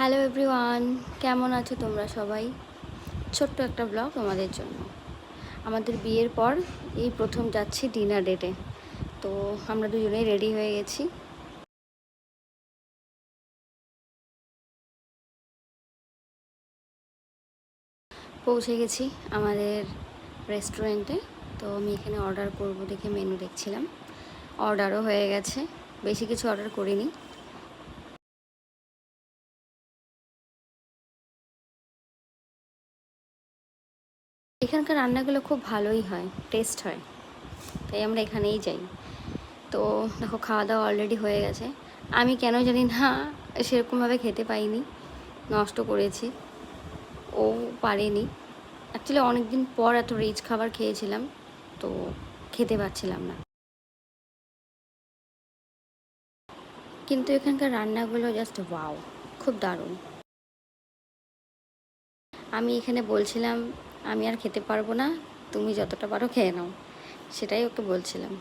Hello everyone, কেমন আছো তোমরা সবাই? ছোট্ট একটা ব্লগ তোমাদের জন্য। আমাদের বিয়ের পর এই প্রথম যাচ্ছি ডিনার ডেটে। তো আমরা দুজনেই রেডি হয়ে গেছি। পৌঁছে গেছি আমাদের রেস্টুরেন্টে। তো আমি এখানে অর্ডার করব দেখে মেনু দেখছিলাম। অর্ডারও হয়ে গেছে, বেশি কিছু অর্ডার করিনি। এখানকার রান্নাগুলো খুব ভালোই হয়, টেস্ট হয়, তাই আমরা এখানেই যাই। তো দেখো, খাওয়া দাওয়া অলরেডি হয়ে গেছে। আমি কেন জানি না সেরকমভাবে খেতে পাইনি, নষ্ট করেছি, ও পারেনি। অ্যাকচুয়ালি অনেক দিন পর এত রিচ খাবার খেয়েছিলাম, তো খেতে পারছিলাম না। কিন্তু এখানকার রান্নাগুলো জাস্ট ওয়াও, খুব দারুণ। আমি এখানে বলছিলাম আমি আর খেতে পারবো না, তুমি যতটা পারো খেয়ে নাও, সেটাই ওকে বলছিলাম।